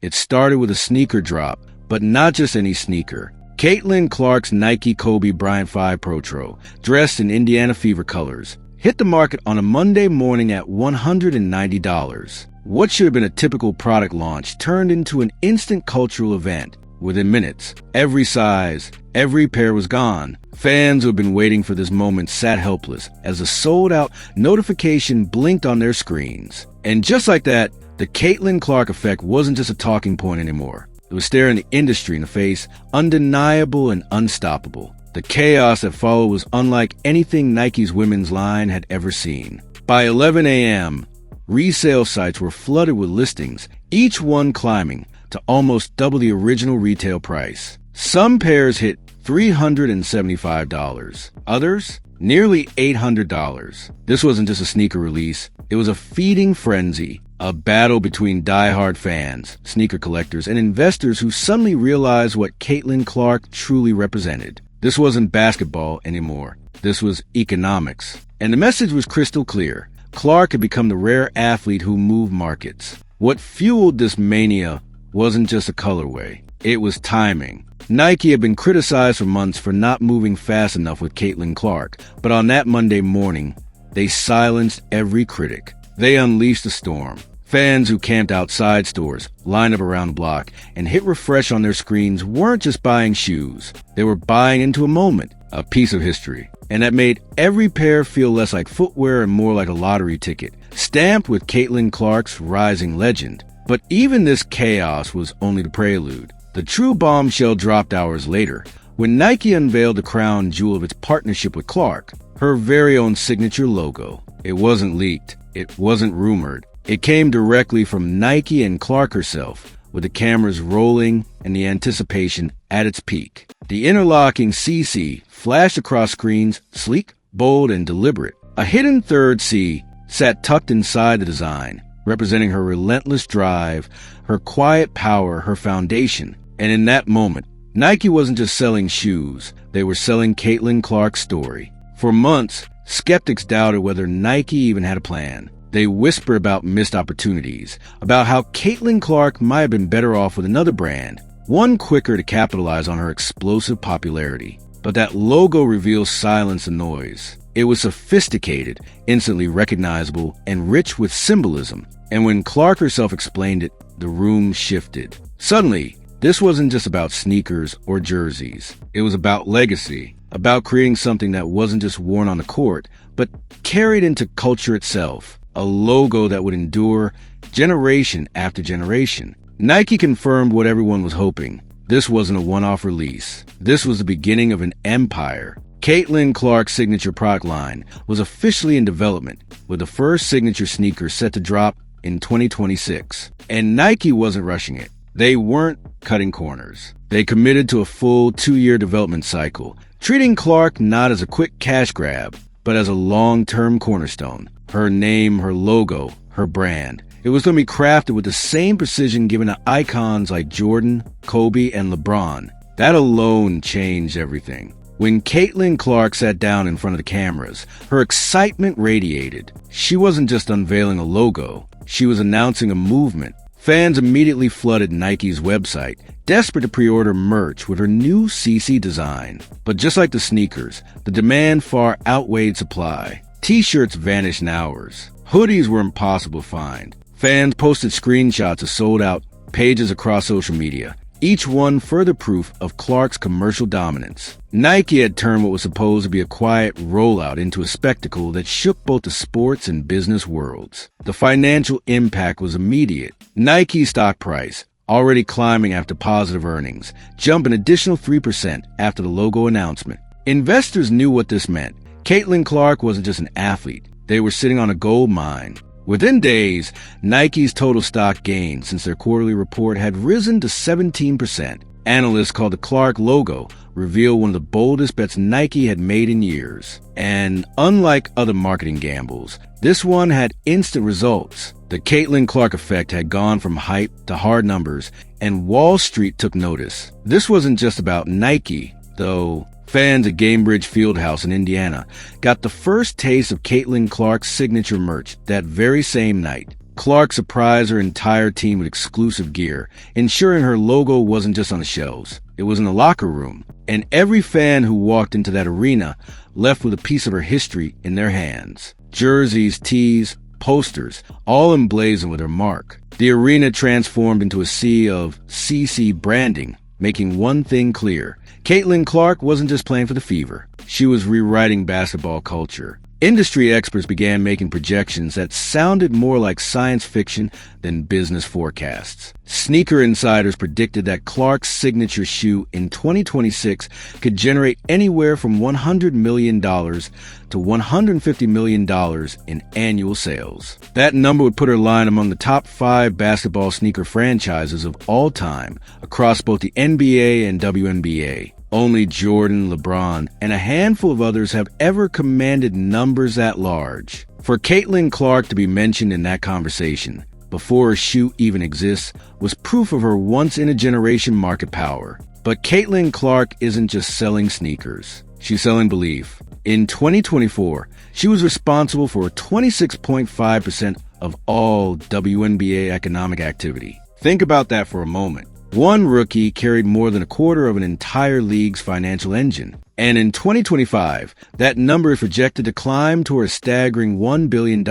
It started with a sneaker drop, but not just any sneaker. Caitlin Clark's Nike Kobe Bryant 5 Protro, dressed in Indiana Fever colors, hit the market on a Monday morning at $190. What should have been a typical product launch turned into an instant cultural event. Within minutes, every size, every pair was gone. Fans who had been waiting for this moment sat helpless as a sold-out notification blinked on their screens. And just like that, the Caitlin Clark effect wasn't just a talking point anymore. It was staring the industry in the face, undeniable and unstoppable. The chaos that followed was unlike anything Nike's women's line had ever seen. By 11 a.m., resale sites were flooded with listings, each one climbing to almost double the original retail price. Some pairs hit $375. Others, nearly $800. This wasn't just a sneaker release. It was a feeding frenzy, a battle between die-hard fans, sneaker collectors, and investors who suddenly realized what Caitlin Clark truly represented. This wasn't basketball anymore. This was economics. And the message was crystal clear. Clark had become the rare athlete who moved markets. What fueled this mania wasn't just a colorway. It was timing. Nike had been criticized for months for not moving fast enough with Caitlin Clark, but on that Monday morning, they silenced every critic. They unleashed a storm. Fans who camped outside stores, lined up around the block, and hit refresh on their screens weren't just buying shoes. They were buying into a moment, a piece of history. And that made every pair feel less like footwear and more like a lottery ticket, stamped with Caitlin Clark's rising legend. But even this chaos was only the prelude. The true bombshell dropped hours later, when Nike unveiled the crown jewel of its partnership with Clark, her very own signature logo. It wasn't leaked. It wasn't rumored. It came directly from Nike and Clark herself, with the cameras rolling and the anticipation at its peak. The interlocking CC flashed across screens, sleek, bold, and deliberate. A hidden third C sat tucked inside the design, representing her relentless drive, her quiet power, her foundation. And in that moment, Nike wasn't just selling shoes, they were selling Caitlin Clark's story. For months, skeptics doubted whether Nike even had a plan. They whispered about missed opportunities, about how Caitlin Clark might have been better off with another brand, one quicker to capitalize on her explosive popularity. But that logo reveals silence and noise. It was sophisticated, instantly recognizable, and rich with symbolism. And when Clark herself explained it, the room shifted. Suddenly, this wasn't just about sneakers or jerseys. It was about legacy, about creating something that wasn't just worn on the court, but carried into culture itself. A logo that would endure generation after generation. Nike confirmed what everyone was hoping. This wasn't a one-off release. This was the beginning of an empire. Caitlin Clark's signature product line was officially in development, with the first signature sneaker set to drop in 2026. And Nike wasn't rushing it. They weren't cutting corners. They committed to a full 2-year development cycle, treating Clark not as a quick cash grab, but as a long-term cornerstone. Her name, her logo, her brand. It was going to be crafted with the same precision given to icons like Jordan, Kobe, and LeBron. That alone changed everything. When Caitlin Clark sat down in front of the cameras, her excitement radiated. She wasn't just unveiling a logo, she was announcing a movement. Fans immediately flooded Nike's website, desperate to pre-order merch with her new CC design. But just like the sneakers, the demand far outweighed supply. T-shirts vanished in hours. Hoodies were impossible to find. Fans posted screenshots of sold-out pages across social media, each one further proof of Clark's commercial dominance. Nike had turned what was supposed to be a quiet rollout into a spectacle that shook both the sports and business worlds. The financial impact was immediate. Nike's stock price, already climbing after positive earnings, jumped an additional 3% after the logo announcement. Investors knew what this meant. Caitlin Clark wasn't just an athlete. They were sitting on a gold mine. Within days, Nike's total stock gain since their quarterly report had risen to 17%. Analysts called the Clark logo revealed one of the boldest bets Nike had made in years. And unlike other marketing gambles, this one had instant results. The Caitlin Clark effect had gone from hype to hard numbers, and Wall Street took notice. This wasn't just about Nike, though. Fans at Gamebridge Fieldhouse in Indiana got the first taste of Caitlin Clark's signature merch that very same night. Clark surprised her entire team with exclusive gear, ensuring her logo wasn't just on the shelves. It was in the locker room, and every fan who walked into that arena left with a piece of her history in their hands. Jerseys, tees, posters, all emblazoned with her mark. The arena transformed into a sea of CC branding, making one thing clear. Caitlin Clark wasn't just playing for the Fever. She was rewriting basketball culture. Industry experts began making projections that sounded more like science fiction than business forecasts. Sneaker insiders predicted that Clark's signature shoe in 2026 could generate anywhere from $100 million to $150 million in annual sales. That number would put her line among the top 5 basketball sneaker franchises of all time across both the NBA and WNBA. Only Jordan, LeBron, and a handful of others have ever commanded numbers that large. For Caitlin Clark to be mentioned in that conversation, before a shoe even exists, was proof of her once-in-a-generation market power. But Caitlin Clark isn't just selling sneakers. She's selling belief. In 2024, she was responsible for 26.5% of all WNBA economic activity. Think about that for a moment. One rookie carried more than a quarter of an entire league's financial engine. And in 2025, that number is projected to climb to a staggering $1 billion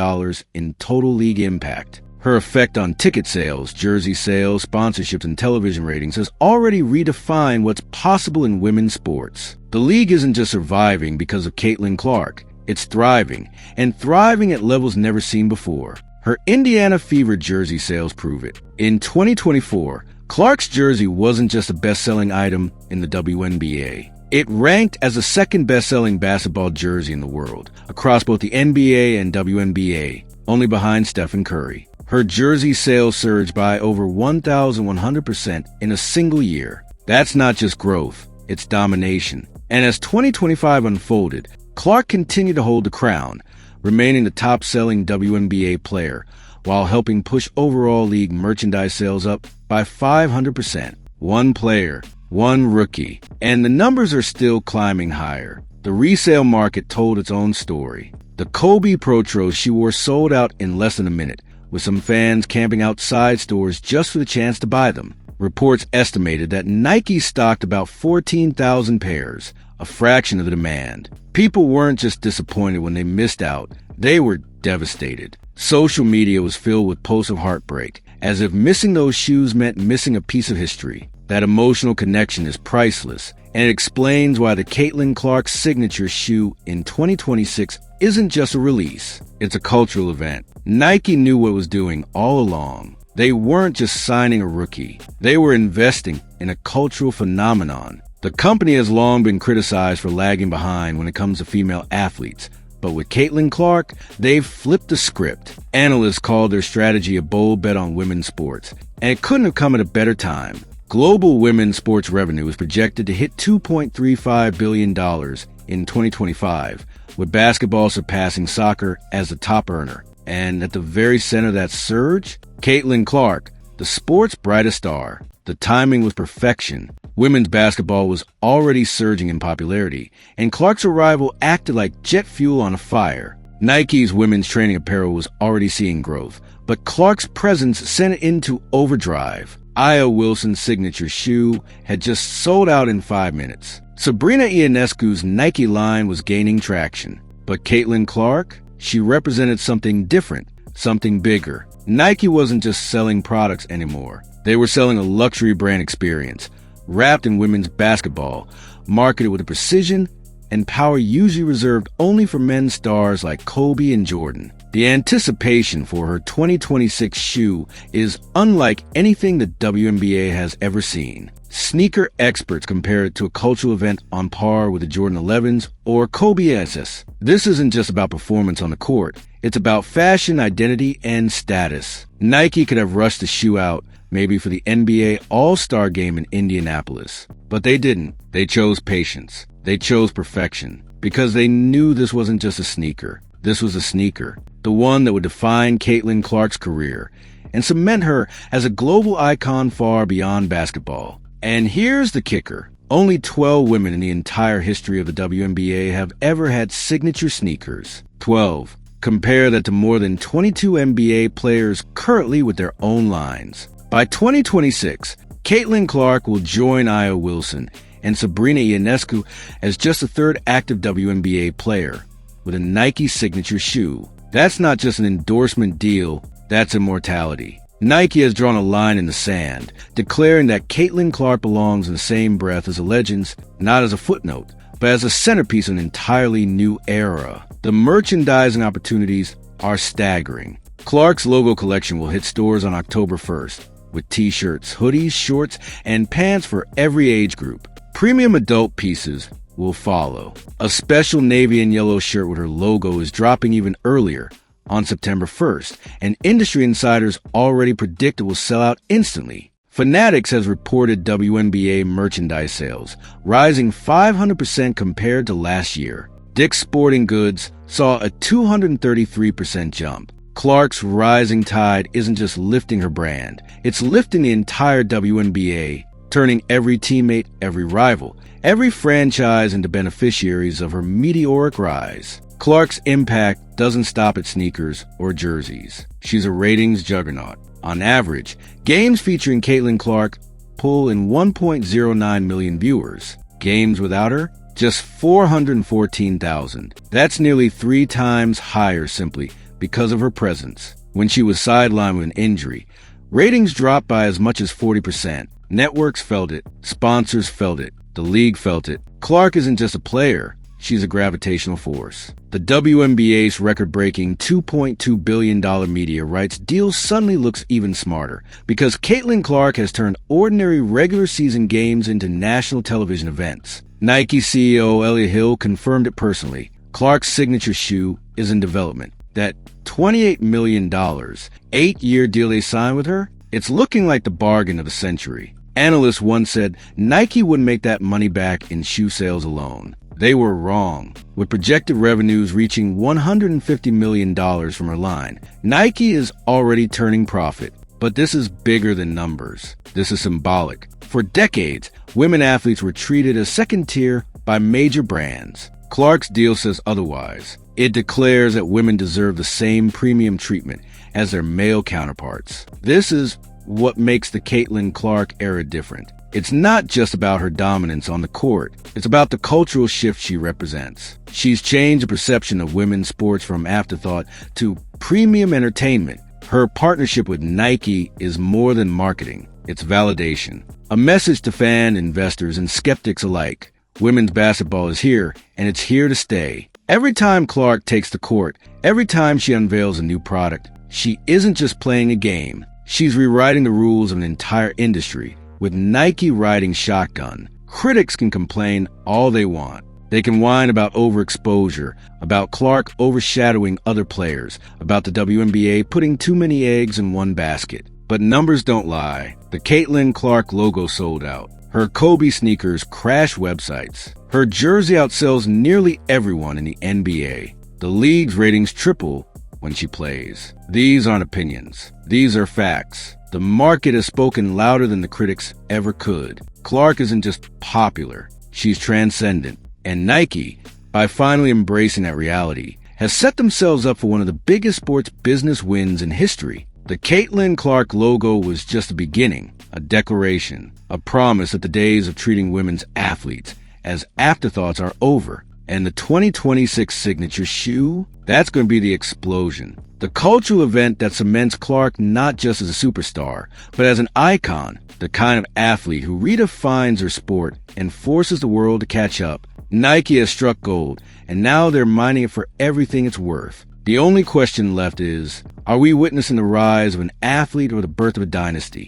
in total league impact. Her effect on ticket sales, jersey sales, sponsorships, and television ratings has already redefined what's possible in women's sports. The league isn't just surviving because of Caitlin Clark. It's thriving, and thriving at levels never seen before. Her Indiana Fever jersey sales prove it. In 2024, Clark's jersey wasn't just a best-selling item in the WNBA. It ranked as the second best-selling basketball jersey in the world, across both the NBA and WNBA, only behind Stephen Curry. Her jersey sales surged by over 1,100% in a single year. That's not just growth, it's domination. And as 2025 unfolded, Clark continued to hold the crown, remaining the top-selling WNBA player, while helping push overall league merchandise sales up by 500%. One player, one rookie, and the numbers are still climbing higher. The resale market told its own story. The Kobe Protros she wore sold out in less than a minute, with some fans camping outside stores just for the chance to buy them. Reports estimated that Nike stocked about 14,000 pairs, a fraction of the demand. People weren't just disappointed when they missed out, they were devastated. Social media was filled with posts of heartbreak, as if missing those shoes meant missing a piece of history. That emotional connection is priceless, and it explains why the Caitlin Clark signature shoe in 2026 isn't just a release, it's a cultural event. Nike knew what it was doing all along. They weren't just signing a rookie, they were investing in a cultural phenomenon. The company has long been criticized for lagging behind when it comes to female athletes, but with Caitlin Clark, they've flipped the script. Analysts called their strategy a bold bet on women's sports, and it couldn't have come at a better time. Global women's sports revenue is projected to hit $2.35 billion in 2025, with basketball surpassing soccer as the top earner. And at the very center of that surge, Caitlin Clark, the sport's brightest star. The timing was perfection. Women's basketball was already surging in popularity, and Clark's arrival acted like jet fuel on a fire. Nike's women's training apparel was already seeing growth, but Clark's presence sent it into overdrive. Aya Wilson's signature shoe had just sold out in 5 minutes. Sabrina Ionescu's Nike line was gaining traction. But Caitlin Clark? She represented something different, something bigger. Nike wasn't just selling products anymore. They were selling a luxury brand experience, wrapped in women's basketball, marketed with a precision and power usually reserved only for men's stars like Kobe and Jordan. The anticipation for her 2026 shoe is unlike anything the WNBA has ever seen. Sneaker experts compare it to a cultural event on par with the Jordan 11s or Kobe SS. This isn't just about performance on the court. It's about fashion, identity, and status. Nike could have rushed the shoe out, maybe for the NBA All-Star game in Indianapolis. But they didn't. They chose patience. They chose perfection. Because they knew this wasn't just a sneaker. This was a sneaker. The one that would define Caitlin Clark's career and cement her as a global icon far beyond basketball. And here's the kicker. Only 12 women in the entire history of the WNBA have ever had signature sneakers. 12. Compare that to more than 22 NBA players currently with their own lines. By 2026, Caitlin Clark will join Aya Wilson and Sabrina Ionescu as just the third active WNBA player with a Nike signature shoe. That's not just an endorsement deal, that's immortality. Nike has drawn a line in the sand, declaring that Caitlin Clark belongs in the same breath as the legends, not as a footnote, but as a centerpiece of an entirely new era. The merchandising opportunities are staggering. Clark's logo collection will hit stores on October 1st, with t-shirts, hoodies, shorts, and pants for every age group. Premium adult pieces will follow. A special navy and yellow shirt with her logo is dropping even earlier, on September 1st, and industry insiders already predict it will sell out instantly. Fanatics has reported WNBA merchandise sales rising 500% compared to last year. Dick's Sporting Goods saw a 233% jump. Clark's rising tide isn't just lifting her brand, it's lifting the entire WNBA, turning every teammate, every rival, every franchise into beneficiaries of her meteoric rise. Clark's impact doesn't stop at sneakers or jerseys. She's a ratings juggernaut. On average, games featuring Caitlin Clark pull in 1.09 million viewers. Games without her, just 414,000. That's nearly 3 times higher simply because of her presence. When she was sidelined with an injury, ratings dropped by as much as 40%. Networks felt it. Sponsors felt it. The league felt it. Clark isn't just a player. She's a gravitational force. The WNBA's record-breaking $2.2 billion media rights deal suddenly looks even smarter because Caitlin Clark has turned ordinary regular season games into national television events. Nike CEO Elliot Hill confirmed it personally. Clark's signature shoe is in development. That $28 million, 8-year deal they signed with her, it's looking like the bargain of the century. Analysts once said Nike wouldn't make that money back in shoe sales alone. They were wrong. With projected revenues reaching $150 million from her line, Nike is already turning profit. But this is bigger than numbers. This is symbolic. For decades, women athletes were treated as second tier by major brands. Clark's deal says otherwise. It declares that women deserve the same premium treatment as their male counterparts. This is what makes the Caitlin Clark era different. It's not just about her dominance on the court. It's about the cultural shift she represents. She's changed the perception of women's sports from afterthought to premium entertainment. Her partnership with Nike is more than marketing. It's validation. A message to fan investors and skeptics alike. Women's basketball is here, and it's here to stay. Every time Clark takes the court, every time she unveils a new product, she isn't just playing a game. She's rewriting the rules of an entire industry. With Nike riding shotgun, critics can complain all they want. They can whine about overexposure, about Clark overshadowing other players, about the WNBA putting too many eggs in one basket. But numbers don't lie. The Caitlin Clark logo sold out. Her Kobe sneakers crash websites. Her jersey outsells nearly everyone in the NBA. The league's ratings triple when she plays. These aren't opinions. These are facts. The market has spoken louder than the critics ever could. Clark isn't just popular, she's transcendent. And Nike, by finally embracing that reality, has set themselves up for one of the biggest sports business wins in history. The Caitlin Clark logo was just a beginning, a declaration, a promise that the days of treating women's athletes as afterthoughts are over. And the 2026 signature shoe, that's going to be the explosion. The cultural event that cements Clark not just as a superstar, but as an icon, the kind of athlete who redefines her sport and forces the world to catch up. Nike has struck gold, and now they're mining it for everything it's worth. The only question left is, are we witnessing the rise of an athlete or the birth of a dynasty?